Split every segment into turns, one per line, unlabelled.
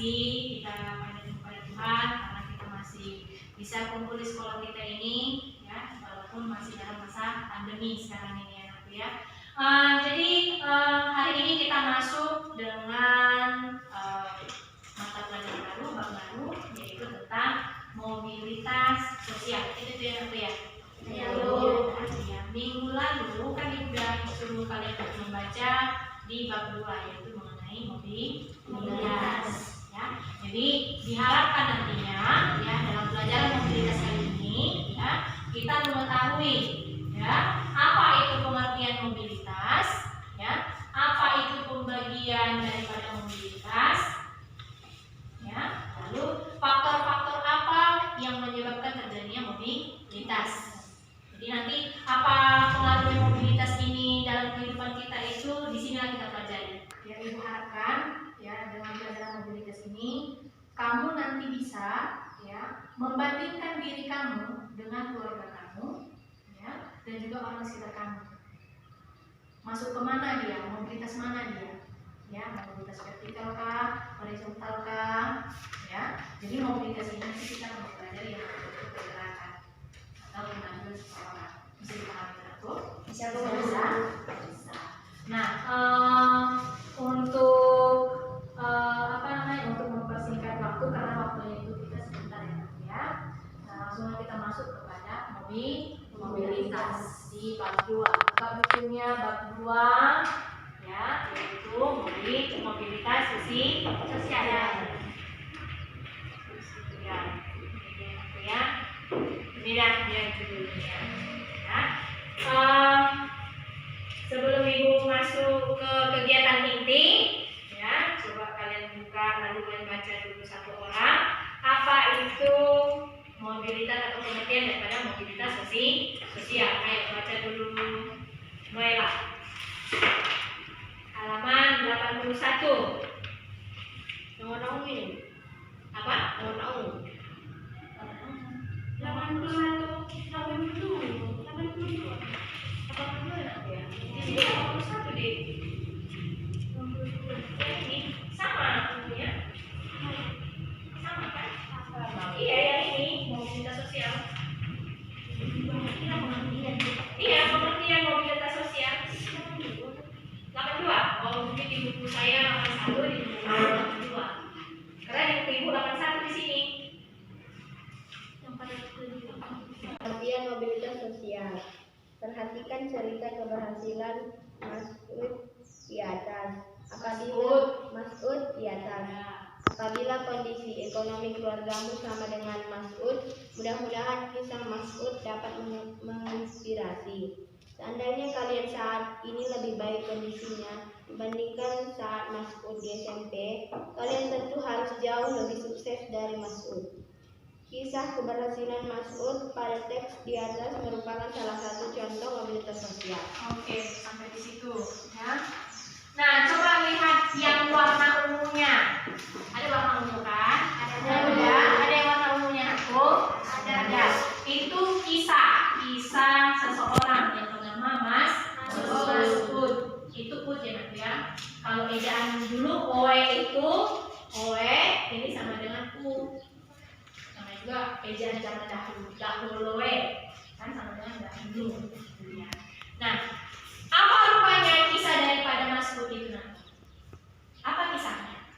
kasih kita pada Tuhan karena kita masih bisa kumpul di sekolah kita ini, ya, walaupun masih dalam masa pandemi sekarang ini, anak ya. Jadi hari ini kita masuk dengan mata pelajaran baru, bab baru, yaitu tentang mobilitas sosial. Itu tuh ya, ya. Minggu lalu kan udah suruh kalian membaca di bab 2, yaitu mengenai mobilitas. Ya. Jadi diharapkan nantinya, ya, dalam pelajaran mobilitas kali ini, ya, kita mengetahui, ya, apa itu pengertian mobilitas, ya, apa itu pembagian daripada mobilitas, ya, lalu faktor-faktor apa yang menyebabkan terjadinya mobilitas. Jadi nanti apa pengaruh mobilitas ini dalam kehidupan kita itu di sini kita pelajari. Ya, Ibu harapkan, ya, dengan pelajaran mobilitas ini kamu nanti bisa, ya, membandingkan diri kamu dengan keluarga kamu, ya, dan juga orang sekitar kamu. Masuk kemana dia? Mobilitas mana dia? Ya, mobilitas vertikal kah, horizontal kah? Ya, jadi mobilitas ini nanti kita mempelajari yang bentuk pergerakan atau kemajuan seseorang. Bisa dipahami aku? Bisa. Nah, untuk untuk mempersingkat waktu karena waktunya itu kita sebentar ya. Nah, langsung kita masuk kepada mobilitas di bab 2. Bab bukunya bab 2, ya, yaitu mobilitas sosial. Ya. Ini dah dia judulnya. Ya. Sebelum Ibu masuk ke kegiatan inti, ya, coba kalian buka lalu kalian baca dulu satu orang. Apa itu mobilitas atau pengertian daripada mobilitas sosial? Ayo baca dulu. Mulailah. Halaman 81. Nomor ini. Apa? Nomor 81, 82. Apa dulu ya? Ini 81 deh. Ini sama tentunya. Sama kan? Iya, yang ini mobilitas sosial. Iya, pengertian mobilitas sosial. 82. Oh, mungkin di buku saya 81, di buku 82. Karena di buku Ibu 81 di sini.
Pengertian mobilitas sosial. Perhatikan cerita keberhasilan Mas'ud di atas. Apabila kondisi ekonomi keluargamu sama dengan Mas'ud, mudah-mudahan kisah Mas'ud dapat menginspirasi. Seandainya kalian saat ini lebih baik kondisinya dibandingkan saat Mas'ud di SMP, kalian tentu harus jauh lebih sukses dari Mas'ud. Kisah keberhasilan Mas'ud pada teks di atas merupakan salah satu contoh mobilitas sosial.
Oke, sampai di situ, ya. Nah, coba lihat yang warna ungunya. Ada warna ungu kan? Ada yang warna ungunya aku? Ada. Itu kisah seseorang yang bernama Mas'ud. Itu put ya, Nak, ya. Kalau ejaan dulu oe itu oe, ini sama dengan u. Juga ejaan zaman dahulu kan sama dengan dahulu, ya. Nah, apa rupanya kisah daripada Mas'ud itu nanti? Apa kisahnya?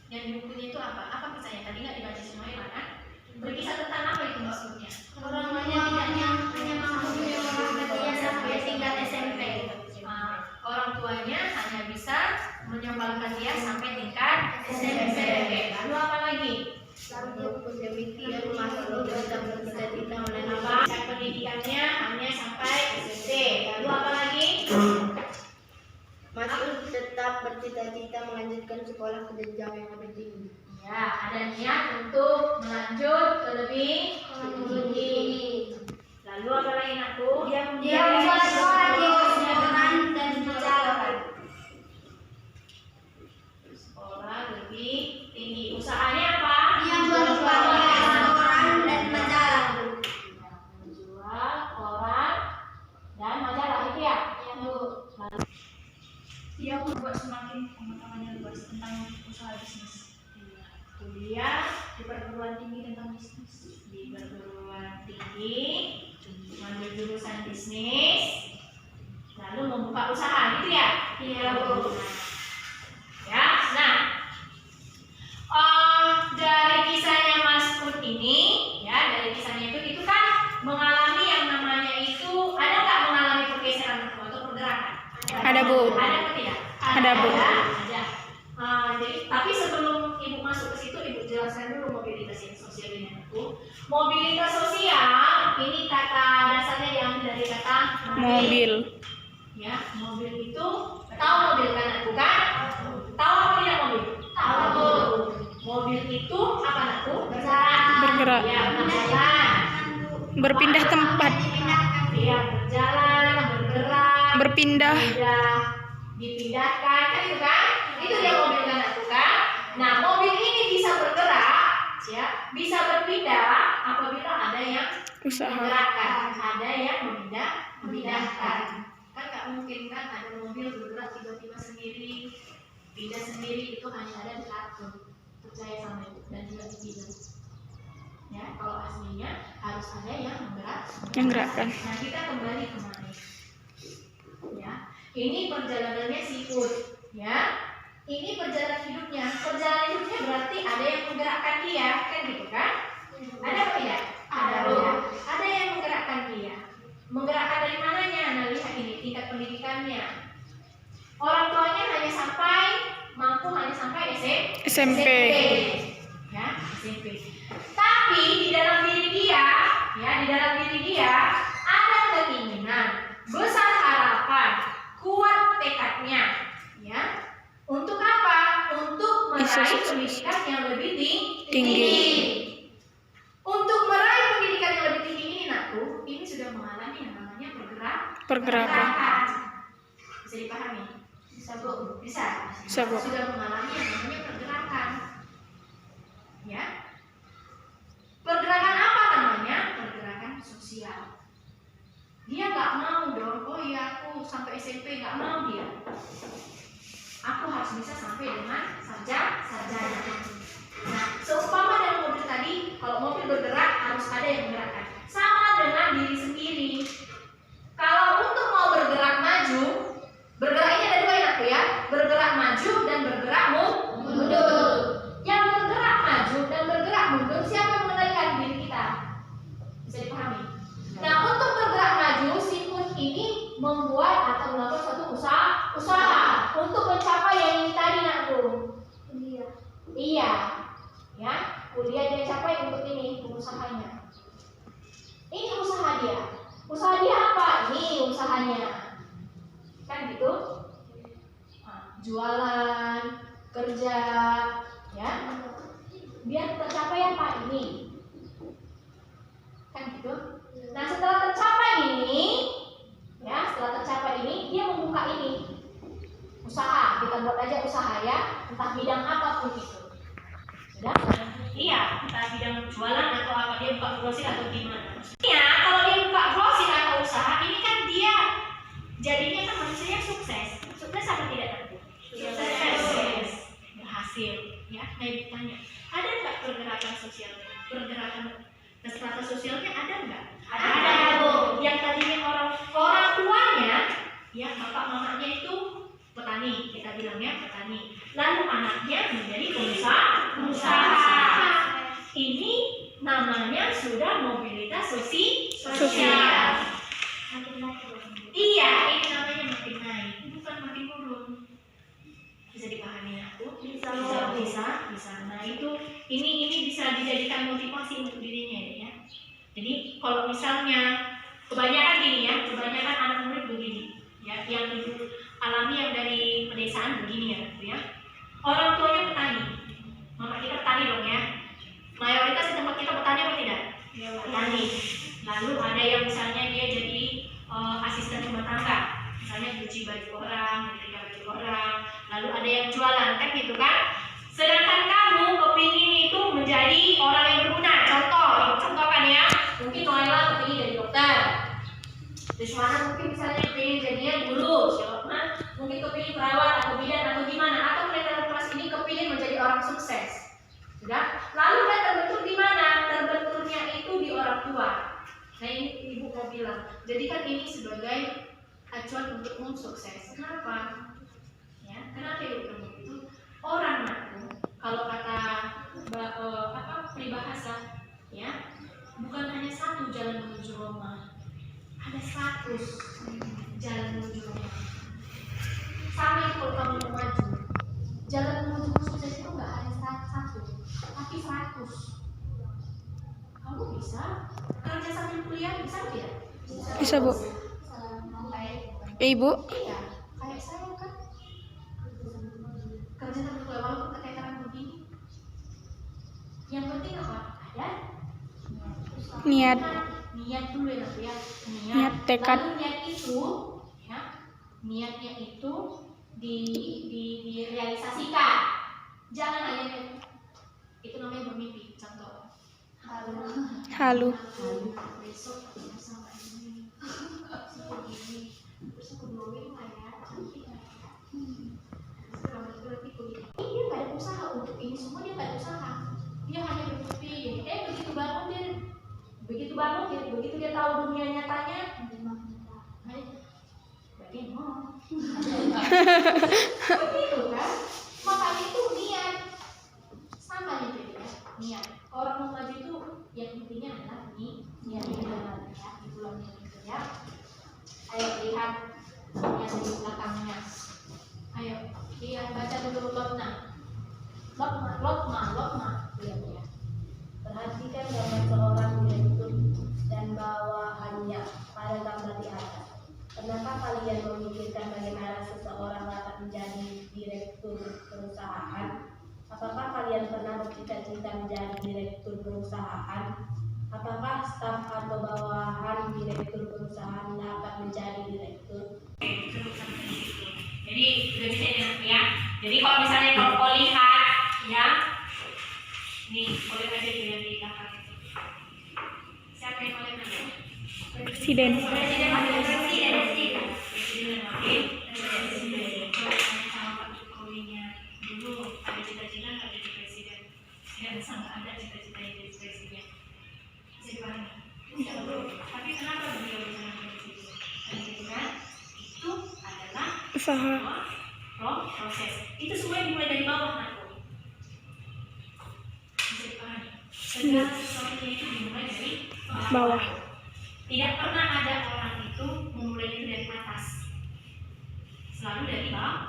Yang di bukunya itu apa? Apa kisahnya? Tadi nggak dibaca semuanya kan? Berkisah tentang apa itu Mas'udnya?
Orangnya hanya mampu menyekolahkan sampai tingkat SMP.
Orang tuanya hanya bisa menyekolahkan dia sampai tingkat SMP. Lalu apa lagi?
Demikian Mas'ud tetap bercita-cita menambah
pendidikannya hanya sampai SD. Lalu apa lagi?
Mas'ud tetap bercita-cita melanjutkan sekolah ke jenjang yang lebih tinggi.
Ya, ada niat untuk melanjut ke lebih tinggi. Lalu apa lagi, Nakku?
Dia membuat sekolah dan berjalan.
Sekolah lebih tinggi. Usahanya apa?
Dia menjual koran dan majalah.
Menjual koran dan majalah itu ya? Iya, Bu.
Dia membuat semakin pengetahuannya luas tentang
usaha bisnis. Kuliah di perguruan tinggi tentang bisnis. Di perguruan tinggi mengambil jurusan bisnis, lalu membuka usaha, gitu ya? Iya, Bu. Ya, nah, dari kisahnya Mas Ud ini, ya, dari kisahnya itu kan mengalami yang namanya itu, ada nggak mengalami pergeseran atau pergerakan?
Ada, Bu.
Ada atau tidak?
Ada, Bu.
Ada. Jadi, tapi sebelum Ibu masuk ke situ, Ibu jelaskan dulu mobilitas yang sosial ini, Bu. Mobilitas sosial ini kata dasarnya diambil dari kata
Mobil.
Ya, mobil itu tahu mobil kan, bukan? Tahu apa tidak mobil? Tahu. Mobil itu apa nakku?
Bergerak.
Ya, berjalan.
Berpindah tempat.
Ya, berjalan, bergerak.
Berpindah.
Dipindahkan, kan itu kan? Itu dia mobil kan nakku kan? Nah, mobil ini bisa bergerak, ya, bisa berpindah apabila ada yang
Usaha.
menggerakkan, ada yang memindahkan. Kan nggak mungkin kan ada mobil bergerak tiba-tiba sendiri, pindah sendiri, itu hanya ada di kartun. Percaya sama itu dan juga di film. Ya, kalau aslinya harus ada yang
Menggerakkan.
Nah, kita kembali kemana? Ya, ini perjalanannya si Ud, ya. Ini perjalanan hidupnya. Perjalanan hidupnya berarti ada yang menggerakkan dia, kan gitu kan? Ada apa tidak? Ada. Ada yang menggerakkan dia. Menggerakkan dari mananya? Nah, lihat ini tingkat pendidikannya. Orang tuanya hanya sampai
SMP.
Ya, SMP. Tapi di dalam diri dia, ya, di dalam diri dia ada keinginan, besar harapan, kuat tekadnya, ya. Untuk apa? Untuk meraih pendidikan yang lebih tinggi. Untuk meraih pendidikan yang lebih tinggi ini, nakku, ini sudah mengalami yang namanya
Pergerakan.
Bisa dipahami? Bisa, Bu? Bisa.
Bu.
Sudah mengalami yang namanya pergerakan. Ya. Pergerakan apa namanya? Pergerakan sosial. Dia nggak mau dong. Oh iya, aku sampai SMP nggak mau dia. Aku harus bisa sampai dengan sarjana. Nah, seumpama dalam mobil tadi, kalau mobil bergerak harus ada yang menggerakkan. Sama dengan diri sendiri. Kalau untuk mau bergerak maju, bergerak ini ada dua ya, bergerak maju dan bergerak mundur. Yang bergerak maju dan bergerak mundur, siapa yang mengendalikan diri kita? Bisa dipahami? Nah, untuk bergerak maju, si Ud ini membuat atau melakukan suatu usaha untuk mencapai yang ini tadi, nakku. Iya. Ya, kuliah dia capai untuk ini usahanya. Ini usaha dia. Usaha dia apa? Ini usahanya. Kan gitu? Nah, jualan, kerja, ya. Biar tercapai apa? Ini. Kan gitu? Nah, setelah tercapai ini, ya, setelah tercapai ini, dia membuka ini. Usaha, kita buat aja usaha ya, entah bidang apapun itu. Sudah? Iya, entah bidang jualan atau apa, dia buka grosir atau gimana. Ya, kalau dia buka grosir atau usaha, ini kan dia jadinya kan manusia sukses. Sukses apa tidak, tentu? Sukses. Berhasil. Ya, kayak ditanya, ada nggak pergerakan sosial? Pergerakan strata sosialnya ada nggak? Ada, Bu. Yang tadinya orang tuanya, ya, bapak mamanya itu petani, kita bilangnya petani. Lalu anaknya menjadi pengusaha. Ini namanya sudah mobilitas sosial. Iya, ini namanya makin naik, bukan makin turun. Bisa dipahami aku? Bisa. Nah, ini bisa dijadikan motivasi untuk dirinya ya. Jadi kalau misalnya kebanyakan gini ya, kebanyakan anak murid begini, ya, yang ibu alami yang dari pedesaan begini ya. Orang tuanya petani, mama kita petani dong ya. Mayoritas di tempat kita petani apa tidak? Ya, petani. Lalu ada yang misalnya dia jadi asisten rumah tangga, misalnya cuci baju orang, nyetrika baju orang. Lalu ada yang jualan, kan gitu kan? Sedangkan kamu kepingin itu menjadi orang yang berguna. Contoh kan ya, mungkin Noella kepingin jadi dokter. Deswana mungkin misalnya kepingin jadinya guru, siapa mungkin kepingin perawat atau bidan atau gimana, atau mereka kelas ini kepingin menjadi sukses. Sudah? Lalu kan terbentuk di mana? Terbentuknya itu di orang tua. Nah ini ibu mau bilang, jadikan ini sebagai acuan untukmu sukses. Kenapa? Ya, kenapa ibu bilang begitu? Orang itu kalau kata peribahasa, ya, bukan hanya satu jalan menuju Roma, ada 100 jalan menuju Roma. Sama itu kalau kamu mau maju, jalan menuju sukses itu nggak hanya satu, tapi 100. Kamu bisa kerja sambil kuliah, bisa tidak?
Bisa, Bu. Ibu.
Iya, kayak saya kan kerja sambil kuliah walaupun keteteran begini. Yang penting apa? Ada
Niat.
Niat dulu ya,
Niat, tekad.
Lalu niat itu, ya, niatnya itu direalisasikan. Jangan hanya itu namanya bermimpi. Contoh,
Halu.
besok sama ini, begini, terus aku duluin kayak cantik ya. Berarti kuliah. Dia nggak ada usaha untuk ini semua, dia nggak ada usaha. Dia hanya bermimpi. Begitu dia tahu dunia nyatanya, berarti mau. Begitu kan? Makanya itu niat. Sama gitu ya, niat. Orang mau maju itu yang pentingnya adalah niat. Ya, diulangnya gitu ya. Ayo lihat yang di belakangnya. Ayo, lihat baca dulu lotma. Lihat ya.
Perhatikan gambar seorang direktur dan bawahannya pada gambar di atas. Pernahkah kalian memikirkan bagaimana seseorang dapat menjadi direktur perusahaan? Apakah kalian pernah bercita-cita menjadi direktur perusahaan? Apakah staf atau bawahan direktur perusahaan dapat menjadi direktur?
Jadi sudah bisa ya. Jadi kalau misalnya kau lihat ya, nih boleh aja tuh yang di belakang itu. Siapa yang boleh nanya?
Presiden.
Presiden dan wakil presiden. Sama Pak Jokowinya dulu ada cita-cita nggak jadi presiden? Saya rasa nggak ada cita-cita jadi presiden. Saya tapi kenapa beliau bisa menjadi presiden? Kan itu adalah
Usaha.
proses. Itu semua dimulai dari bawah, aku. Bisa dipahami. Segala sesuatunya itu dimulai dari
Bawah.
Tidak pernah ada orang itu memulai itu dari atas. Selalu dari bawah.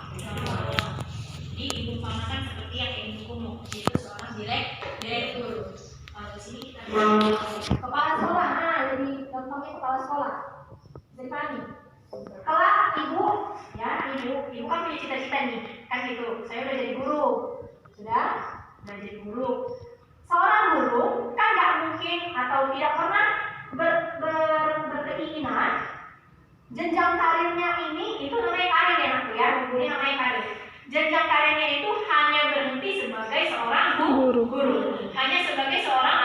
Jadi ibu umpamakan seperti yang ibu Kumu, yaitu seorang direktur. Kalau di sini kita kepala sekolah, jadi contohnya kepala sekolah. Bisa dipahami? Kalau ibu kan punya cita-cita nih, kan gitu. Saya udah jadi guru, sudah jadi guru. Seorang guru kan nggak mungkin atau tidak pernah berkeinginan jenjang karirnya itu namanya karir ya, Nak, ya. Ini namanya karir. Jenjang karirnya itu hanya berhenti sebagai seorang guru. Hanya sebagai seorang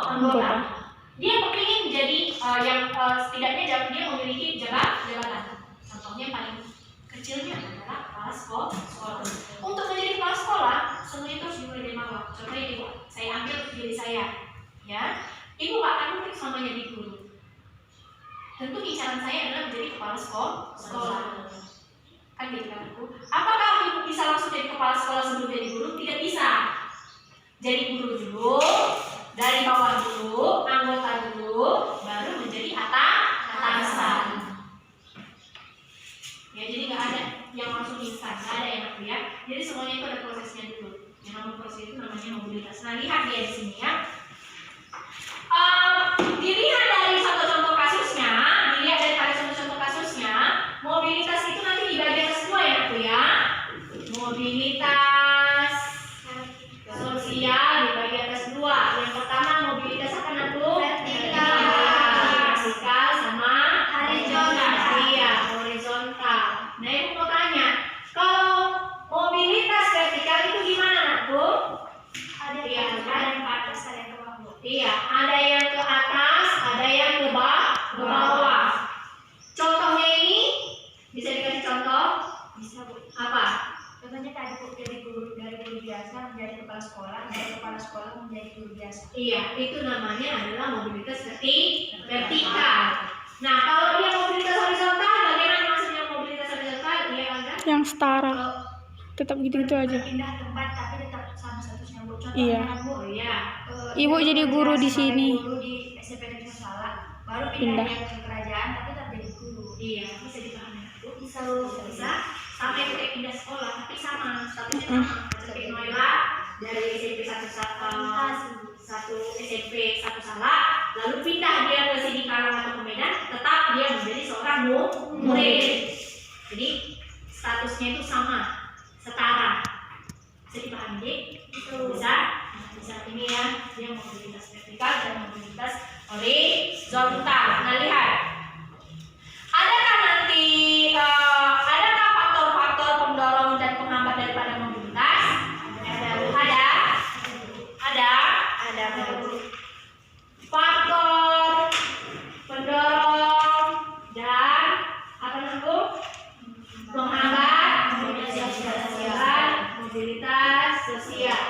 anggota. Dia kepingin jadi setidaknya dia memiliki jabatan. Contohnya paling kecilnya adalah kepala sekolah. Untuk menjadi kepala sekolah, semuanya itu harus dimulai dari bawah. Contohnya ibu, saya ambil diri saya, ya. Ibu gak akan mungkin selamanya jadi guru. Tentu incaran saya adalah menjadi kepala sekolah. Kan gitu kan, Bu? Apakah ibu bisa langsung jadi kepala sekolah sebelum jadi guru? Tidak bisa. Jadi guru dulu, dari bawah dulu, anggota dulu, baru menjadi atasan. Ya, jadi nggak ada yang langsung instan, nggak ada yang ya. Jadi semuanya itu ada prosesnya dulu. Yang namanya proses itu namanya mobilitas. Nah, lihat dia di sini ya. Dilihat dari contoh-contoh kasusnya, mobilitas itu nanti dibagi atas dua ya, Bu ya. Mobilitas sosial dibagi atas dua. Yang pertama mobilitas apa, Bu? Vertikal sama horizontal. Iya, horizontal. Nah, Ibu mau tanya, kalau mobilitas vertikal itu gimana, Bu? Ada yang ke atas, ada yang ke bawah. Iya, ada yang ke atas, ada yang ke bawah. Contohnya ini bisa dikasih contoh? Bisa, Bu. Apa? Contohnya tadi dari guru biasa.
biasa menjadi kepala sekolah, dari kepala sekolah menjadi guru biasa.
Iya, itu namanya adalah mobilitas vertikal. Nah, kalau dia mobilitas horizontal, bagaimana maksudnya mobilitas horizontal? Iya, Angga?
Yang setara.
Kalau
Tetap gitu-gitu aja.
berpindah tempat tapi tetap sama statusnya Bu. Contohnya
Iya.
Bu,
Oh iya.
Ibu jadi guru di
sebagai
sini.
Guru di SMP Negeri Salak, baru
Pindah.
pindah dia ke kerajaan tapi tetap jadi guru.
Iya, bisa dipahami. Bu.
Bisa.
Sampai kayak pindah sekolah, tapi sama statusnya sama. Seperti Noela dari SMP satu SMP satu Salak, lalu pindah dia ke Sidikalang atau ke Medan, tetap dia menjadi seorang murid. Jadi statusnya itu sama, setara. Bisa dipahami, Dik? Bisa. Ini ya, dia mobilitas vertikal dan mobilitas horizontal. Nah, lihat. Adakah faktor-faktor pendorong dan penghambat daripada mobilitas? Ada. Faktor pendorong dan apa namanya? Penghambat mobilitas sosial.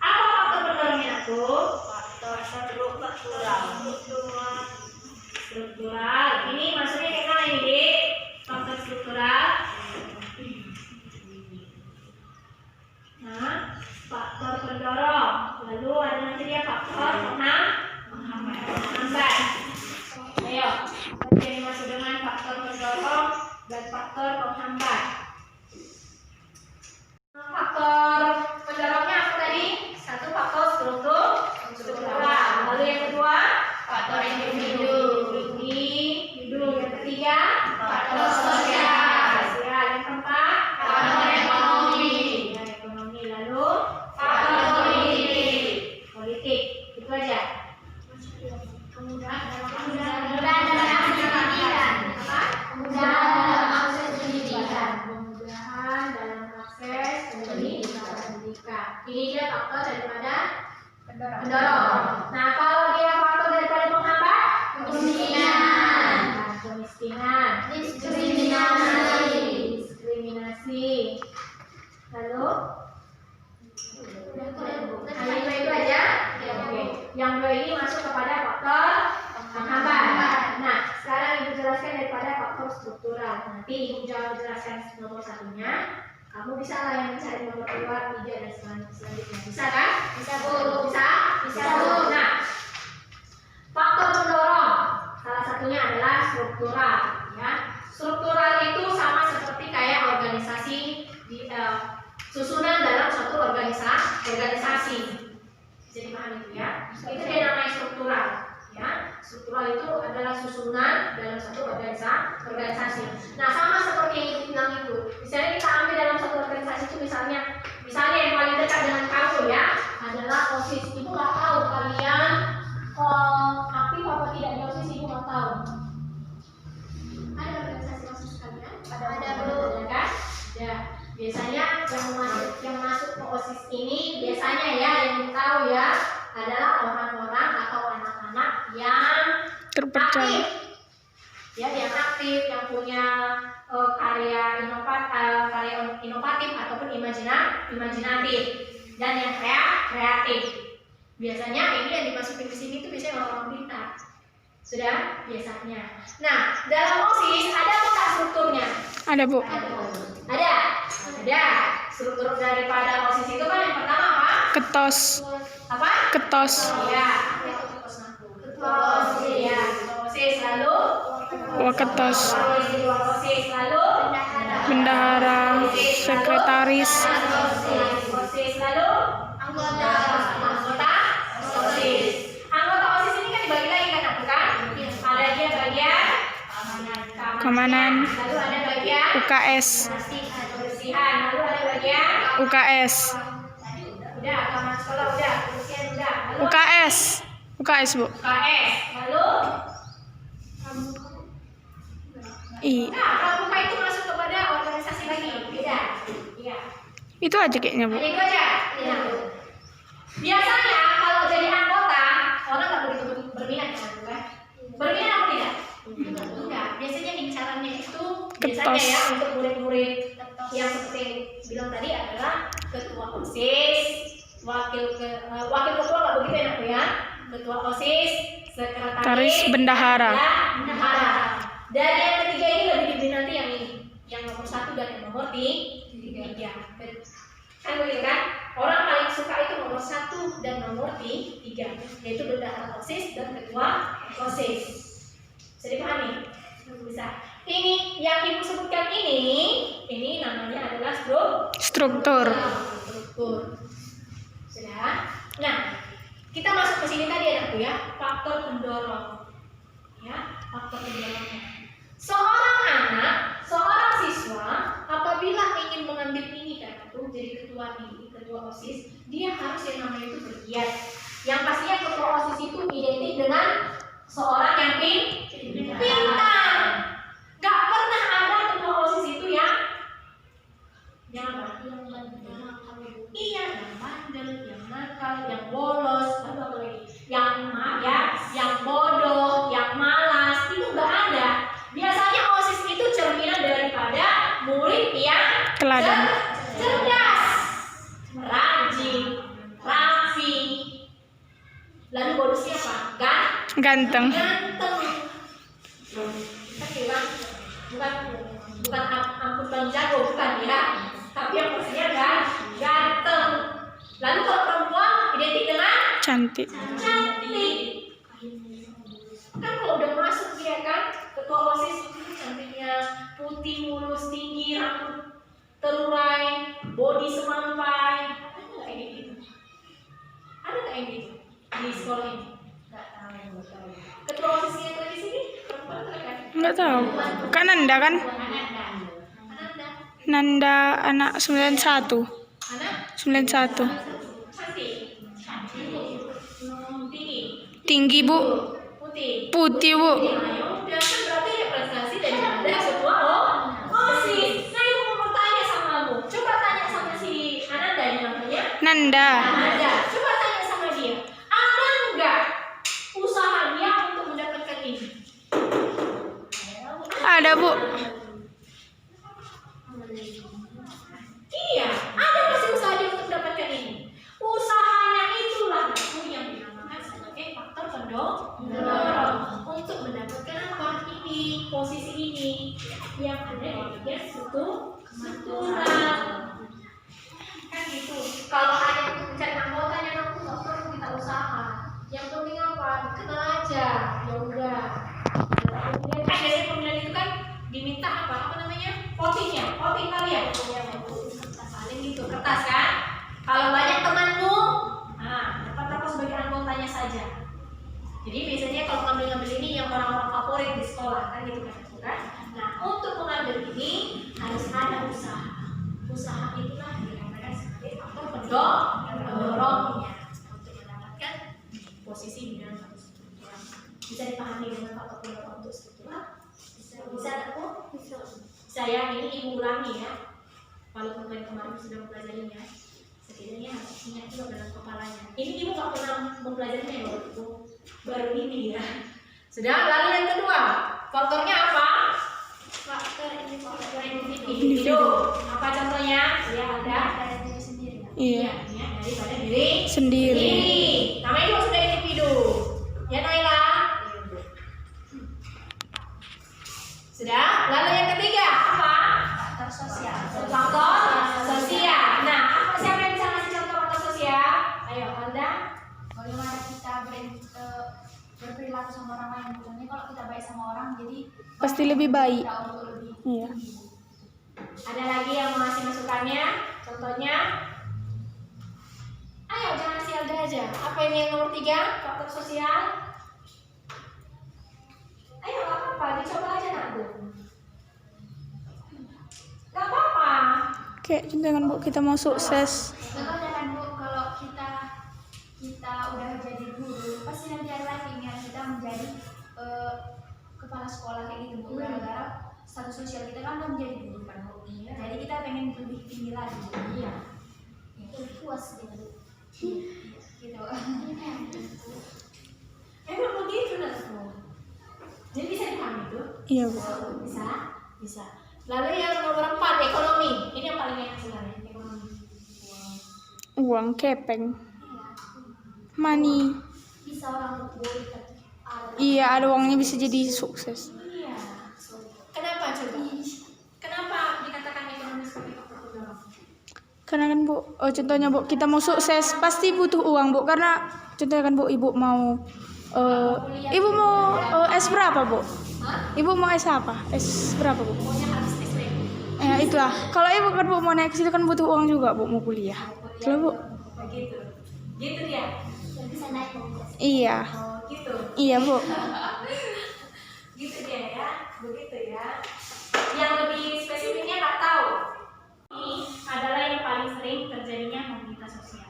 Apa faktor pendorongnya, Bu?
Faktor struktural.
Struktural. Ini maksudnya kayak mana ini, Dik? Faktor struktural. Nah, faktor pendorong. Lalu ada nanti dia faktor penghambat. Ayo, kita masuk dengan faktor pendorong dan faktor penghambat. Faktor pendorongnya apa tadi? Satu faktor struktural. Lalu yang kedua faktor individu. Yang ketiga faktor sosial. Yang keempat faktor ekonomi. Lalu faktor politik. Itu aja. Kemudahan dalam akses pendidikan. Ini dia faktor daripada pendorong. Nah, kalau dia faktor daripada penghambat, kemiskinan, diskriminasi. Lalu hanya itu aja. Oke. Yang dua ini masuk kepada faktor penghambat. Nah, sekarang Ibu jelaskan daripada faktor struktural. Nanti Ibu jelaskan nomor satunya. Kamu bisa lah yang mencari nomor 2, 3 dan selanjutnya. Bisa kan? Bisa, Bu. Bisa, Bu. Nah, faktor pendorong salah satunya adalah struktural, ya. Struktural itu sama seperti kayak organisasi susunan dalam suatu organisasi. Bisa dipahami itu ya. Itu dia namanya struktural, ya. Struktural itu adalah susunan dalam satu organisasi. Nah, sama seperti yang Ibu bilang itu. Misalnya kita ambil dalam satu organisasi itu misalnya yang paling dekat dengan kamu ya adalah OSIS. Ibu nggak tahu kalian aktif apa tidak di OSIS, Ibu nggak tahu. Ada organisasi OSIS kalian? Ada belum? Kan? Ya. Biasanya yang masuk ke OSIS ini biasanya ya yang tahu ya adalah orang-orang atau anak-anak yang
Terpercaya.
aktif. Ya, yang aktif, yang punya karya inovatif ataupun imajinatif dan yang kreatif. Biasanya ini yang dimasukin ke sini itu biasanya orang-orang pintar. Sudah biasanya. Nah, dalam OSIS ada apa strukturnya?
Ada, Bu.
Ada. Struktur daripada OSIS itu kan yang pertama apa?
Ketos.
Apa?
Ketos.
Iya. Ketos. Iya. OSIS lalu.
Waketos.
OSIS lalu.
Bendahara. Sekretaris.
OSIS lalu. Anggota OSIS. Anggota OSIS ini kan dibagi lagi kan, bukan? Ada dia bagian
Keamanan.
lalu ada bagian
UKS.
kebersihan, lalu ada bagian
UKS.
udah kamar sekolah udah, kebersihan udah, lalu
UKS, Bu.
UKS, lalu
Iya.
pramuka itu masuk kepada organisasi lagi, beda. Iya.
Itu aja kayaknya, Bu.
Hanya itu aja. Iya. Biasanya kalau jadi anggota orang nggak begitu berminat kan, bukan? Berminat apa tidak? Enggak. Biasanya incarannya itu biasanya
Ketos.
ya untuk murid-murid yang seperti yang bilang tadi adalah ketua OSIS, wakil ketua nggak begitu enak ya, ketua OSIS, sekretaris,
bendahara.
dan bendahara. Dan yang ketiga ini lebih dibeli nanti yang ini, yang nomor 1 dan yang nomor 3. Kan begitu kan? Orang paling suka itu nomor 1 dan nomor 3, yaitu bendahara OSIS dan ketua OSIS. Bisa dipahami? Bisa. Ini yang ibu sebutkan ini namanya adalah
Struktur.
Sudah. Nah, kita masuk ke sini tadi anakku ya, faktor pendorong. Ya, faktor pendorongnya. Seorang siswa apabila ingin mengambil ini kan tuh jadi ketua OSIS, dia harus yang namanya itu bergiat. Yang pastinya ketua OSIS itu identik dengan seorang yang pintar. Gak pernah ada ketua OSIS itu yang apa? Iya, yang bandel, yang nakal, yang bolos, apa lagi? Yang bodoh, yang malas, itu gak ada. Biasanya OSIS itu cerminan daripada murid yang
Teladan.
cerdas, rajin, rapi. Lalu bonusnya apa?
Ganteng.
Kita bilang bukan ampun bang jago, bukan ya. Tapi yang pastinya ganteng. Lalu kalau perempuan identik dengan
Cantik.
cantik. Kan kalau udah masuk dia kan ketua OSIS itu cantiknya putih mulus tinggi, rambut terurai, body semampai. Ada nggak kayak gitu? Ada nggak yang gitu di sekolah ini? Nggak tahu. Ketua OSIS yang ada di sini perempuan atau laki-laki?
Nggak tahu. Kak Nanda kan?
Ananda.
Nanda anak 91.
Anak
91.
cantik. Tinggi.
Tinggi, Bu.
Putih.
Putih, Bu.
Ayo, dan kan berarti representasi daripada ketua OSIS. Nah, ibu mau tanya sama kamu. Coba tanya sama si Ananda yang namanya.
Nanda.
Ada. Coba tanya sama dia. Ada nggak usaha dia untuk mendapatkan ini?
Ada, Bu.
Iya, ada pasti usaha dia untuk mendapatkan ini. Usahanya itulah yang dinamakan sebagai faktor pendorong untuk mendapatkan apa ini, posisi ini yang ada di bagian struktural. Kan gitu. Kalau hanya untuk mencari anggotanya kamu nggak perlu kita usaha. Yang penting apa? Kenal aja. Ya udah. Kemudian kan biasanya pemilihan itu kan diminta apa namanya? Votingnya, voting kalian. Saling gitu, kertas kan? Kalau banyak temanmu, dapat apa sebagai anggotanya saja. Jadi biasanya kalau ngambil ini yang orang-orang favorit di sekolah kan gitu kan? Nah, untuk mengambil ini harus ada usaha. Usaha itulah yang dikatakan sebagai faktor pendorongnya untuk mendapatkan posisi di dalam satu struktural. Bisa dipahami dengan faktor pendorong untuk struktural? Bisa aku? Saya ini ibu ulangi ya. Walaupun kemarin sudah mempelajarinya, setidaknya harus ingat juga dalam kepalanya. Ini ibu nggak pernah mempelajarinya ya, ibu baru ini ya. Sudah. Lalu yang kedua, faktornya apa? Faktor individu. Apa contohnya? Ya ada dari diri sendiri.
Iya.
Ya, daripada diri
Sendiri.
Namanya juga sudah individu. Ya Naila. Sudah. Lalu yang ketiga apa? Faktor sosial. Faktor sosial. Nah, siapa yang bisa ngasih contoh faktor sosial? Ayo, Anda.
Bagaimana kita berperilaku sama orang lain? Misalnya kalau kita baik sama orang, jadi
Pasti lebih baik.
kita untuk lebih
Iya.
Ada lagi yang mau ngasih masukannya? Contohnya? Ayo, jangan si Alda aja. Apa ini yang nomor 3? Faktor sosial. Ayo, gak apa-apa. Dicoba aja nanti. Gak apa-apa.
Kayak jangan, Bu, kita mau sukses.
Contohnya kan Bu, kalau kita udah jadi guru, pasti nanti ada lagi ingat kita menjadi kepala sekolah kayak gitu Bu. Gara-gara status sosial kita kan udah menjadi guru kan Bu. Jadi kita pengen lebih tinggi lagi Bu.
Iya.
Itu puas gitu. Gitu.
Emang begitu nanti. Jadi bisa dipahami tuh?
Iya, Bu.
Bisa. Lalu yang nomor 4 ekonomi. Ini yang paling enak sebenarnya, ekonomi.
Uang kepeng. Money.
Bisa orang boleh
Iya, ada uangnya bisa jadi sukses.
Iya. Kenapa coba? Kenapa dikatakan ekonomi sebagai faktor pendorong?
Karena kan Bu, contohnya Bu, kita mau sukses pasti butuh uang Bu. Karena contohnya kan Bu, Ibu mau Ibu mau S berapa Bu?
Hah?
Ibu mau S apa? S berapa Bu?
Pokoknya harus SPM.
Ya itulah. Kalau Ibu kan Bu mau naik ke situ kan butuh uang juga Bu, mau kuliah. Kalau Bu?
Begitu. Gitu dia.
yang bisa naik bungkus.
Iya.
Oh, gitu.
Iya Bu.
Gitu dia ya. Begitu ya. Yang lebih spesifiknya nggak tahu. Ini adalah yang paling sering terjadinya mobilitas sosial.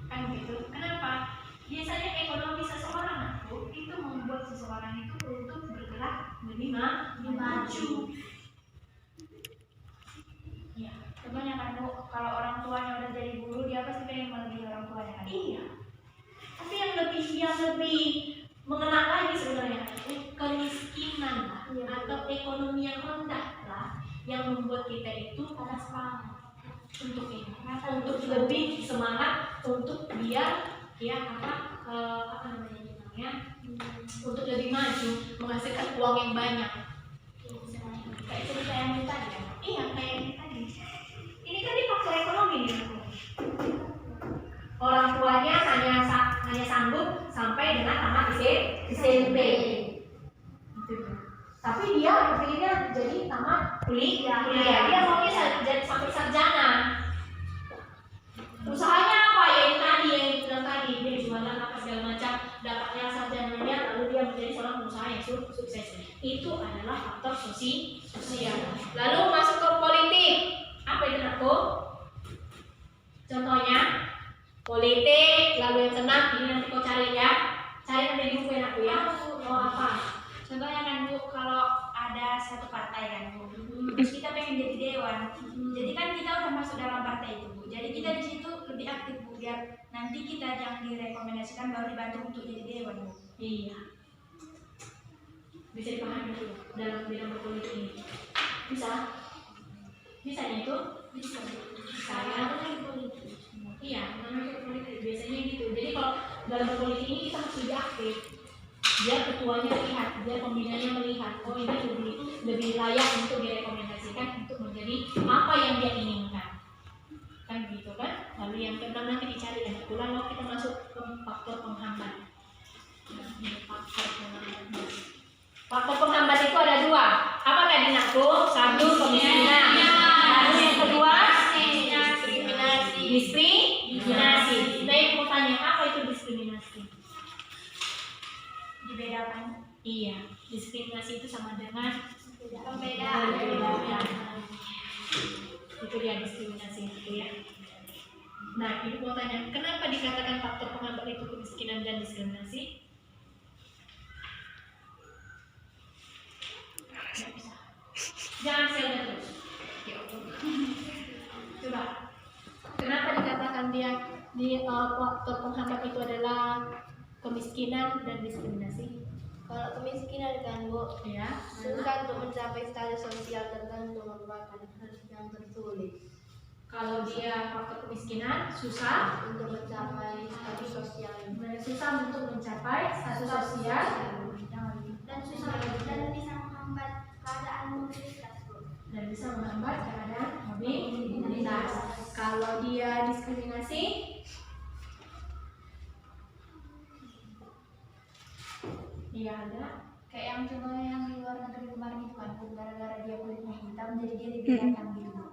Kan gitu. Kenapa? Biasanya ekonomi seseorang itu membuat seseorang itu untuk bergerak lebih maju. Ya, contohnya kan Bu, kalau orang tuanya udah jadi guru, dia pasti pengen melebihi orang tuanya kan? Iya. Tapi yang lebih mengena lagi sebenarnya kemiskinan lah, atau ekonomi yang rendah lah, yang membuat kita itu pada semangat untuk ini, untuk lebih semangat untuk biar ya apa namanya untuk lebih maju, menghasilkan uang yang banyak. Kayak cerita yang ini tadi ya. Iya, kayak ini tadi. Ini kan di faktor ekonomi nih. Orang tuanya hanya sanggup sampai dengan tamat SMP. Gitu. Tapi dia berpikirnya jadi tamat kuliah. Dia maunya jadi sampai sarjana. Usahanya apa ya ini tadi yang dibilang tadi, dia jualan apa segala macam, dapatnya sarjananya, lalu dia menjadi seorang pengusaha yang sukses. Itu adalah faktor sosial. Lalu masuk ke politik. Apa itu aku? Contohnya politik, lalu yang keenam ini nanti kau cari ya. Cari nanti di buku aku ya. Oh apa?
Contohnya kan Bu, kalau ada satu partai kan Bu, terus kita pengen jadi dewan, jadi kan kita udah masuk dalam partai itu Bu, jadi kita di situ lebih aktif Bu, biar nanti kita yang direkomendasikan baru dibantu untuk jadi dewan Bu.
Iya. Bisa dipahami dulu dalam bidang berpolitik ini. Bisa? Bisanya itu? Bisa. Saya iya, namanya politik biasanya gitu. Jadi kalau dalam berpolitik ini kita harus lebih aktif. Biar ketuanya melihat, biar pembinanya melihat, oh ini lebih layak untuk direkomendasikan untuk menjadi apa yang dia inginkan. Kan gitu kan? Lalu yang keenam nanti dicari dan pulang lalu kita masuk ke faktor penghambat. Faktor penghambat itu ada dua. Apa tadi Nakku? Satu, kemiskinan. Lalu yang kedua, diskriminasi. Nah, yang mau tanya apa itu diskriminasi?
Dibedakan.
Iya, diskriminasi itu sama dengan
Pembedaan.
Itu dia diskriminasi itu ya. Nah, ini mau tanya, kenapa dikatakan faktor penghambat itu kemiskinan dan diskriminasi? Jangan saya terus. Coba. Kenapa dikatakan dia faktor penghambat itu adalah kemiskinan dan diskriminasi?
Kalau kemiskinan kan Bu,
Ya.
susah untuk mencapai status sosial tertentu merupakan hal yang tersulit
Kalau dia faktor kemiskinan, susah
untuk mencapai status sosial
susah untuk mencapai status sosial
Dan susah dan bisa menghambat keadaan mobilitas Bu.
dan bisa menghambat keadaan mobilitas. Kalau dia diskriminasi, iya ada.
Kayak yang contohnya yang di luar negeri kemarin itu kan Bu, gara-gara dia kulitnya hitam jadi dia dibedakan gitu Bu.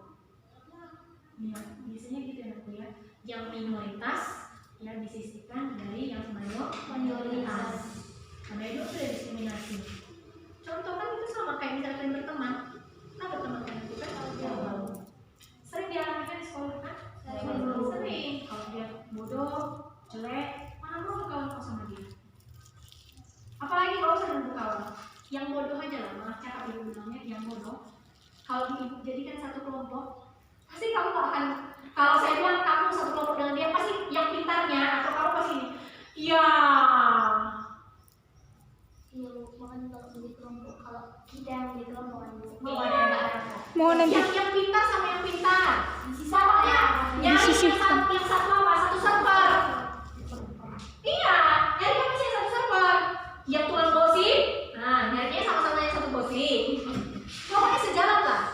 Ya, biasanya gitu ya Bu ya. Yang minoritas ya disisihkan dari yang mayoritas. Karena itu sudah diskriminasi. Contoh kan itu sama kayak misalnya kalian berteman. Nah berteman kan itu kan sering dialami kan di sekolah kan? Sering. Kalau dia bodoh, jelek, mana mau berkawan sama dia? Apalagi kalau sedang berkawan, yang bodoh aja lah, malah cakap ibu bilangnya yang bodoh. Kalau ibu jadikan satu kelompok, pasti kamu gak akan. Kalau saya bilang kamu satu kelompok dengan dia, pasti yang pintarnya atau kamu pasti ini. Iya.
Iya Bu, makanya kalau di kelompok, kalau kita yang di kelompok kan Bu,
Iya. yang pintar sama yang pintar. Pokoknya nyari yang satu apa? Satu server. Iya, nyari yang satu server. Yang tukang gosip, nah nyarinya sama-sama yang satu gosip. Pokoknya sejalan lah.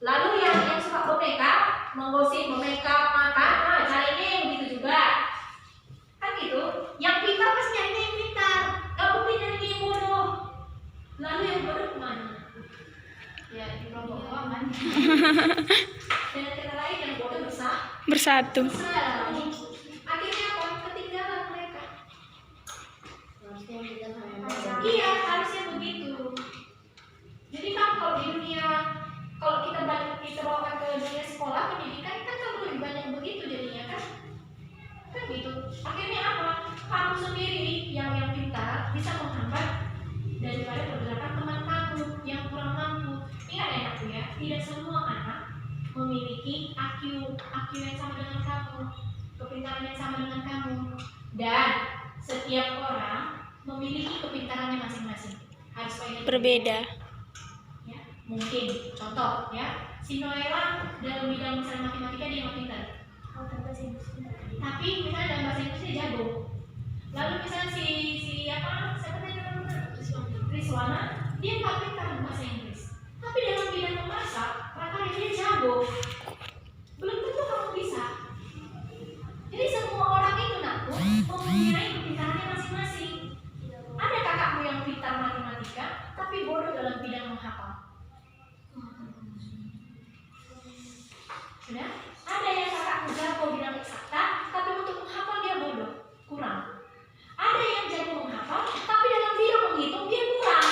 Lalu yang suka boneka, menggosip, boneka, makan, nah carinya yang begitu juga. Kan gitu. Yang pintar pasti nyarinya yang pintar. Gak mungkin nyarinya yang bodoh. Lalu yang bodoh kemana? Ya di kelompok keuangan. Dan kata lain yang bodoh
bersatu.
Akhirnya apa? Ketinggalan mereka.
Harusnya kita sama-sama.
Iya, harusnya begitu. Jadi kan kalau di dunia, kalau kita bawakan ke dunia sekolah pendidikan kan kalau lebih banyak begitu jadinya kan gitu. Akhirnya apa? Kamu sendiri yang pintar bisa menghambat daripada pergerakan teman kamu yang kurang mampu. Ingat ya anakku ya, tidak semua anak memiliki IQ yang sama dengan kamu, kepintaran yang sama dengan kamu, dan setiap orang memiliki kepintarannya masing-masing. Harus
Berbeda.
Ya, mungkin contoh ya, si Noella dalam bidang misalnya matematika dia nggak pintar, tapi misalnya dalam bahasa Inggris dia jago. Lalu misalnya siapa Rizwana, dia nggak pintar dalam bahasa Inggris, tapi dalam bidang memasak prakarya dia jago. Belum tentu kamu bisa. Jadi semua orang itu nakku mempunyai kepintarannya masing-masing. Ada kakakmu yang pintar matematika, tapi bodoh dalam bidang menghafal. Sudah? Ada yang kakakmu jago bidang eksakta, tapi untuk menghafal dia bodoh, kurang. Ada yang jago menghafal, tapi dalam bidang menghitung dia kurang.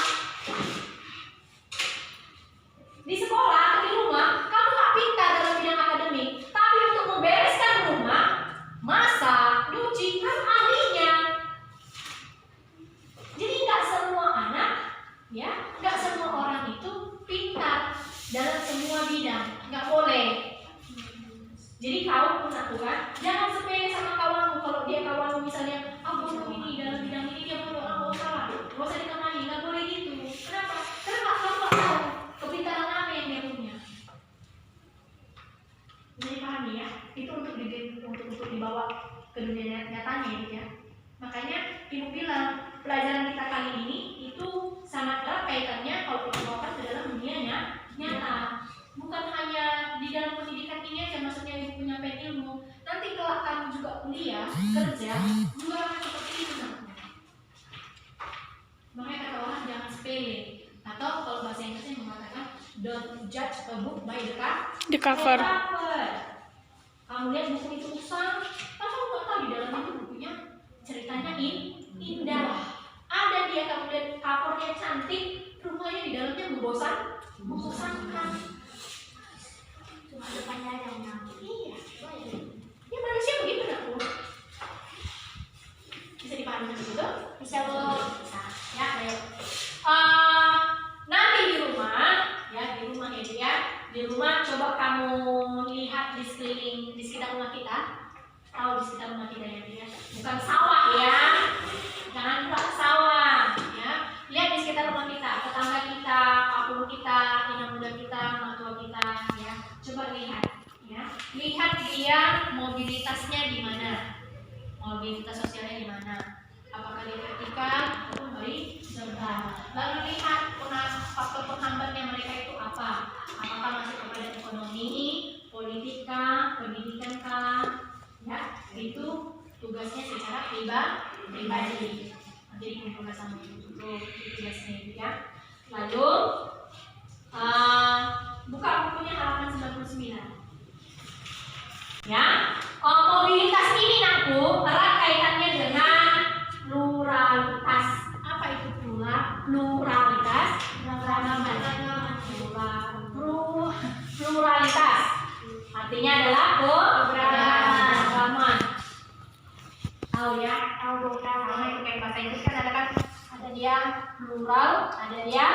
Di sekolah, di rumah, kamu nggak pintar dalam bidang akademik, tapi untuk membereskan rumah, masak, nyuci, kan ahlinya. Jadi nggak semua anak, ya, nggak semua orang itu pintar dalam semua bidang, nggak boleh. Jadi kau pun kan, jangan sepele sama kawanmu. Kalau dia kawanmu misalnya, bodoh ini dalam bidang ini dia bodoh, nggak salah, nggak usah ditemani, nggak boleh gitu. Kenapa? Karena kamu nggak tahu kepintaran apa yang dia punya. Jadi pahami ya, itu untuk dibawa ke dunia nyatanya gitu ya. Makanya ibu bilang pelajaran kita kali ini itu sangat erat kaitannya kalau kita bawakan ke dalam dunia nyata. Bukan hanya di dalam pendidikan ini aja, maksudnya ibu penyampaian ilmu. Nanti kalau kamu juga kuliah, kerja, juga akan seperti itu nanti. Makanya kata orang jangan sepele. Atau kalau bahasa Inggrisnya mengatakan don't judge a book by the cover. Kamu lihat buku itu usang, kamu nggak tahu di dalam itu bukunya ceritanya indah. Ada dia kamu lihat covernya cantik, rumahnya di dalamnya membosankan. Cuma depannya ada yang nyaman. Iya. Ya manusia begitu nak bu. Bisa dipahami begitu? Bisa bu. Bisa. Ya baik. Nanti di rumah ya di rumah coba kamu lihat di sekitar rumah kita. Tahu di sekitar rumah kita ya, bukan sawah ya, jangan lupa sawah ya. Lihat di sekitar rumah kita, tetangga kita, kampung kita, anak muda kita, orang tua kita ya. Coba lihat ya, lihat dia mobilitasnya di mana, mobilitas sosialnya di mana. Apakah dia vertikal atau horizontal? Lalu lihat faktor penghambatnya mereka itu apa? Apakah masuk kepada ekonomi, politika, pendidikan kah? Ya, itu tugasnya secara pribadi. Nanti dikumpulkan sama itu tugasnya itu ya. Lalu buka bukunya halaman 99. Ya, mobilitas ini nakku erat kaitannya dengan pluralitas. Apa itu pluralitas? Pluralitas artinya adalah keberagaman. Tahu ya? Tahu karena itu kayak bahasa Inggris kan ada dia plural, ada dia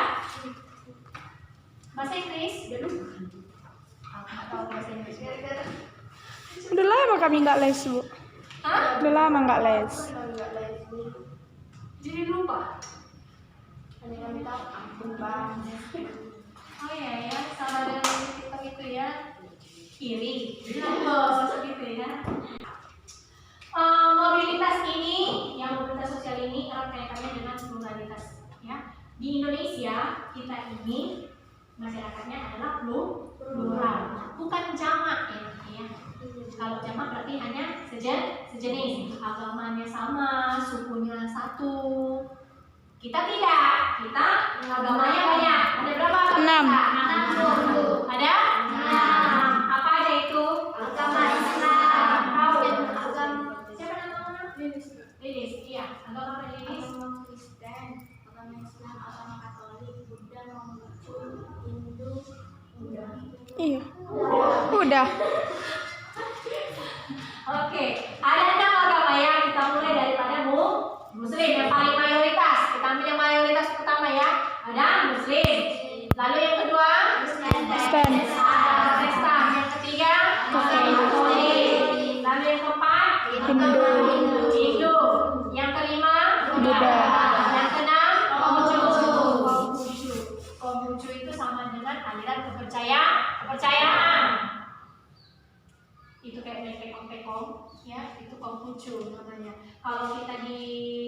bahasa Inggris. Tahu bahasa Inggris?
Udah lama kami nggak les bu.
Hah?
Udah lama nggak les.
Jadi lupa.
Hanya kami tahu ampun bang.
Oh iya ya, sama dengan yang TikTok itu ya, kiri. Oh, seperti itu ya. Mobilitas ini, yang mobilitas sosial ini erat kaitannya dengan pluralitas. Ya, di Indonesia kita ini masyarakatnya adalah plural, bukan jamak ya. Kalau jamak berarti hanya sejenis, agamanya sama, sukunya satu. Kita tidak, kita agamanya banyak. Ada berapa agama?
6.
Ada? 6. Apa aja itu?
Agama Islam.
Tahu?
Agama
Siapa nama? Lilis. Iya, agama apa Lilis?
Agama Kristen, agama Islam, agama Katolik, Buddha, Konghucu, Hindu, Buddha.
Iya. Udah.
Oke, ada 6 agama ya. Kita mulai daripada Muslim yang paling mayoritas. Kita ambil yang mayoritas pertama ya. Ada Muslim. Lalu yang kedua
Kristen.
Kristen. Yang ketiga Katolik. Lalu yang keempat Hindu. Yang kelima
Buddha.
Yang keenam Konghucu itu sama dengan aliran kepercayaan. Itu kayak pekong-pekong ya, itu Konghucu namanya. Kalau kita di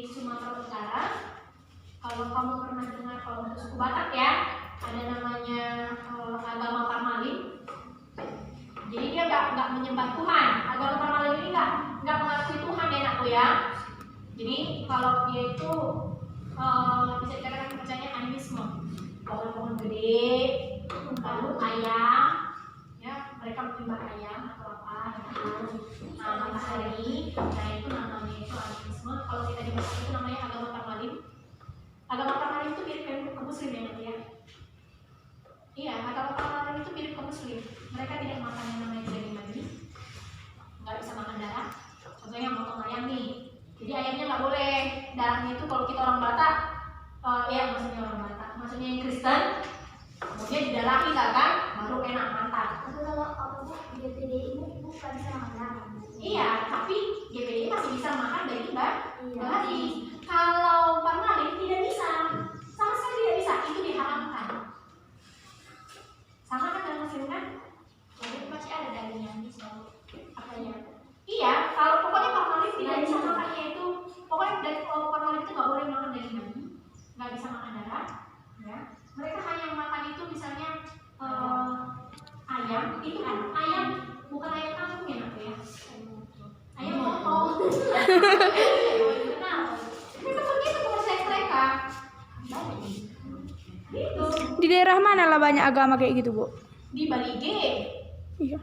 Sumatera Utara, kalau kamu pernah dengar, kalau untuk suku Batak ya, ada namanya agama Parmalin. Jadi dia nggak menyembah Tuhan. Agama Parmalin ini nggak mengakui Tuhan ya anakku ya. Jadi kalau dia itu bisa dikatakan percaya animisme. Pohon-pohon gede, lalu ayam, ya mereka menyembah ayam atau apa gitu. Matahari, nah itu namanya itu animisme. Kalau kita di Batak itu namanya agama Parmalin. Agama Parmalin itu mirip ke Muslim ya nanti ya. Iya, agama Parmalin itu mirip ke Muslim. Mereka tidak makan yang namanya daging babi, nggak bisa makan darah. Contohnya motong ayam nih, jadi ayamnya nggak boleh. Darahnya itu kalau kita orang Batak, maksudnya orang Batak, maksudnya yang Kristen, kemudian didarahi nggak kan, baru enak mantap.
Tapi kalau apa GPD ini bukan bisa makan.
Iya, tapi GPD masih bisa makan daging
Iya.
babi. Kalau Parmalin tidak bisa, sama sekali tidak bisa, itu diharamkan. Sama kan dengan Muslim kan?
Jadi pasti ada daging yang bisa.
Apa ya? Iya, kalau pokoknya Parmalin tidak bisa makannya itu, pokoknya dari Parmalin itu nggak boleh makan daging babi, nggak bisa makan darah, ya. Mereka hanya makan itu misalnya ayam, itu kan ayam bukan ayam kampung ya nak ya? Ayam potong. Kenapa? Mereka pergi ke proses mereka. Gitu.
Di daerah mana lah banyak agama kayak gitu, Bu?
Di Bali G.
Iya.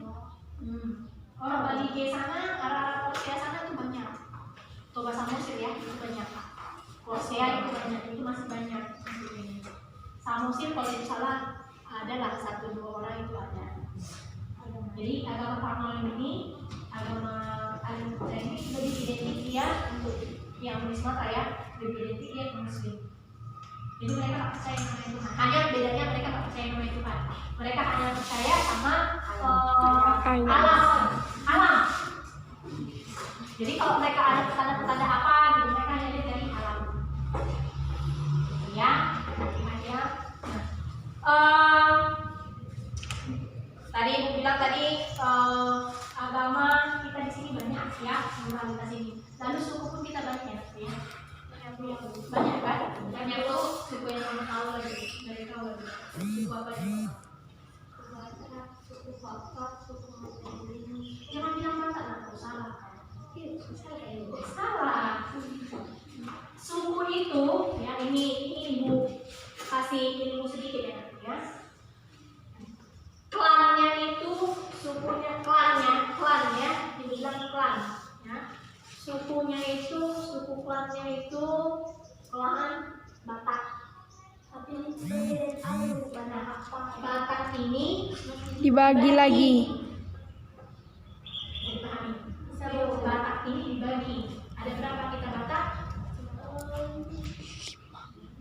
Orang Bali G sana, arah Korsea sana tuh banyak. Toba Samosir ya, itu banyak. Korsea itu banyak, itu masih banyak. Samosir kalau tidak salah adalah 1-2 orang itu ada. Jadi agama Parmalin ini, agama ini lebih identik ya untuk yang Muslim ya, lebih identik ya ke Muslim. Jadi mereka tak percaya sama Tuhan. Hanya bedanya mereka tak percaya sama Tuhan. Mereka hanya percaya sama alam. Jadi kalau mereka ada petanda-petanda apa gitu, mereka hanya lihat dari alam. Ya, hanya. Tadi ibu bilang agama kita di sini banyak ya, pluralitas ini. Lalu suku pun kita banyak ya. Banyak kan? Banyak tuh suku yang kamu tahu lagi, dari tahu lagi. Suku apa ya? Suku Batak, suku Melayu. Jangan bilang Batak, aku salah. Salah. Suku itu, ya ini ibu kasih ilmu sedikit ya. Klannya itu, sukunya klannya dibilang klan. Ya. Sukunya itu, suku klannya itu klan Batak. Tapi Batak ini
Dibagi lagi.
Batak ini dibagi. Ada berapa kita Batak?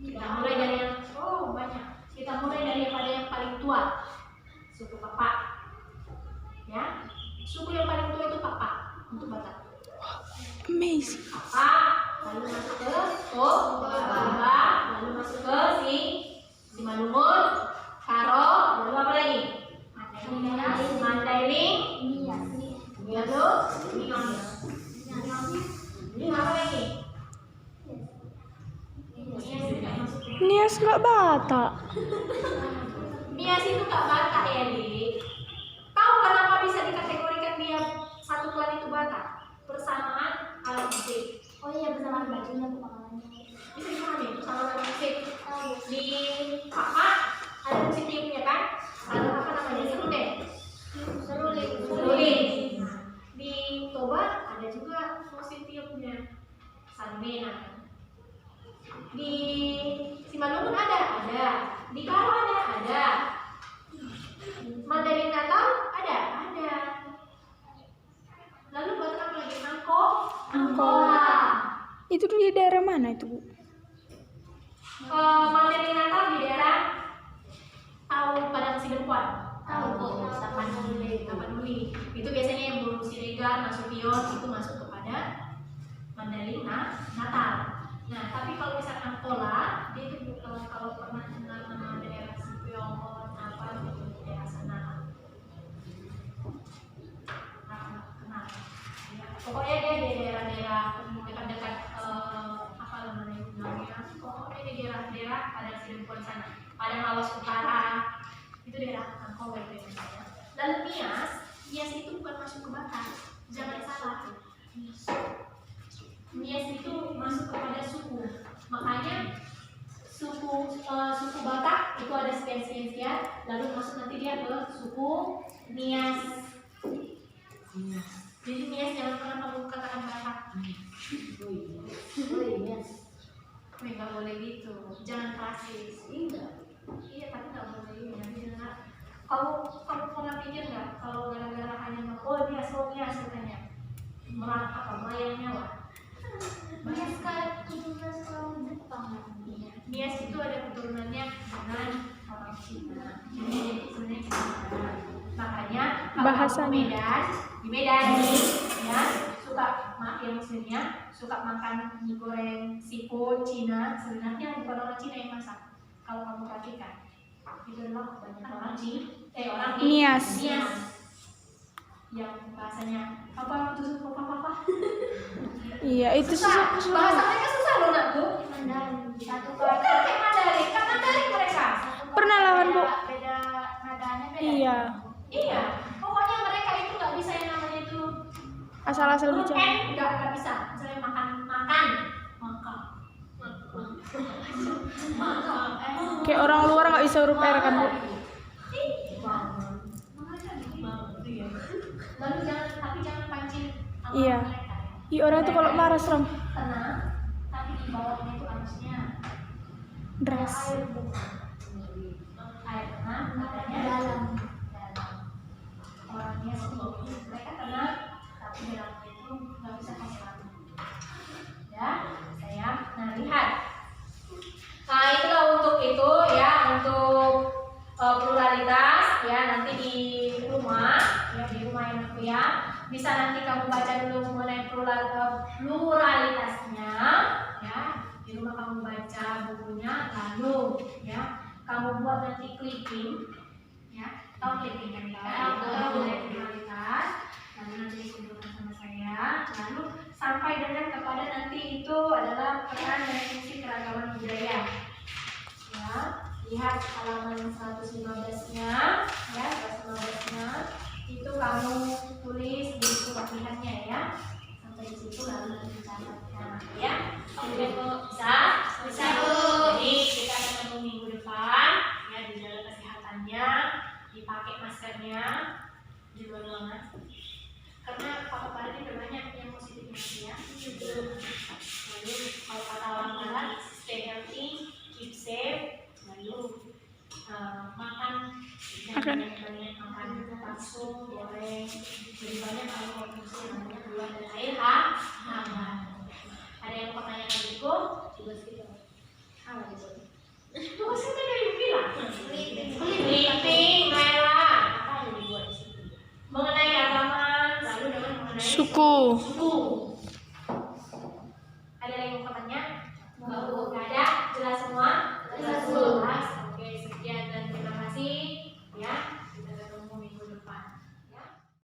Kita mulai dari yang banyak. Kita mulai daripada yang paling tua, suku Papak. Ya, suku yang paling tua itu Papak untuk Batak.
Amazing.
Papak, lalu masuk ke Baba, lalu masuk ke si Malungun, Karo,
nggak Batak.
Nias itu nggak Batak ya, Dik. Tahu kenapa bisa dikategorikan dia satu klan itu Batak? Persamaan alat musik.
Oh iya, bersama bajunya pemahamannya.
Bisa dipahami persamaan alat musik. Di apa ada musik tiupnya kan? Ada apa namanya? Seru deh. Seruling. Di Toba ada juga musik tiupnya. Sanmena. Di Simalungun ada. Di Karo ada. Mandarin Natal ada. Lalu buat apa lagi? Angkola.
Itu di daerah mana itu, Bu?
Mandarin Natal di daerah tahu Padang Sidempuan.
Tahu.
Tapanuli. Itu biasanya yang Burung Siregar, Nasution itu masuk kepada Mandarin Natal. Nah, tapi kalau misalkan Angkola, dia itu kalau pernah dengar nama daerah Sipiong, apa gitu, daerah sana. Kenal. Ya, pokoknya dia di daerah-daerah dekat-dekat apa namanya? Pokoknya di daerah-daerah Padang Sidempuan sana. Padang Lawas Utara. Itu daerah Angkola itu biasanya. Lalu Nias itu bukan masuk ke Batak. Jangan salah. Nias itu masuk kepada suku. Makanya suku Batak itu ada sekian, lalu masuk nanti dia ke suku Nias. Jadi Nias jangan pernah kamu katakan Batak. Wih, nggak boleh gitu. Jangan rasis. Iya, tapi nggak boleh. Nanti dengar. Kamu pernah pikir nggak kalau gara-gara hanya Nias katanya melayang nyawa?
Nias kayak keturunan orang Jepang.
Nias itu ada keturunannya dengan orang Cina. Jadi sebenarnya Cina. Makanya kalau
Bahasanya.
di Medan ya suka ya muslimnya suka makan mie goreng seafood Cina, sebenarnya bukan orang Cina yang masak. Kalau kamu perhatikan itu adalah kebanyakan orang
Nias.
Yang bahasanya apa itu apa
Iya, itu
susah. Bahasa mereka susah loh, Nak, Bu.
Mandarin satu
Bukan kayak Mandarin, kan Mandarin mereka.
Pernah lawan, Bu?
Beda nadanya beda.
Iya.
Iya, pokoknya mereka itu nggak bisa yang namanya itu
Asal-asal
huruf
bicara.
N nggak bisa. Misalnya makan.
Kayak orang luar nggak bisa huruf R kan, Bu?
Lalu jangan pancing sama
Iya.
mereka.
Ih, orang itu kalau marah serem.
Tenang, tapi di bawahnya itu harusnya
Deras.
air tenang, adanya dalam. Orangnya sendiri mereka tenang, tapi dalamnya itu nggak bisa kasih lampu. Ya, sayang. Nah, lihat. Nah, itulah untuk itu ya, untuk pluralitas ya. Nanti di rumah yang aku ya, bisa nanti kamu baca dulu mengenai pluralitasnya ya. Di rumah kamu baca bukunya, lalu ya kamu buat nanti clipping ya. Tahu clipping kan? Tahu pluralitas. Lalu nanti dikumpulkan sama saya. Lalu sampai dengan kepada nanti itu adalah peran dan fungsi keragaman budaya. Ya, lihat halaman 115-nya ya, 115-nya itu kamu tulis di buku latihannya ya. Sampai di situ lalu nanti dicatatkan ya. Oke, Bu. Bisa? Bu. Jadi kita ketemu minggu depan ya, dijaga kesehatannya, dipakai maskernya di luar ruangan. Karena paparan ini banyak yang positif ya. Lalu kalau kata orang barat, stay healthy, keep safe, lalu makan jangan banyak makan bakso, goreng, lebih banyak kalau konsumsi yang namanya buah dan air hangat. Ada yang pertanyaan lagi kok? Coba kita apa itu? Tugas kita dari bilang clipping, merah. Apa yang dibuat di situ? Mengenai agama, lalu dengan mengenai
Suku.
suku.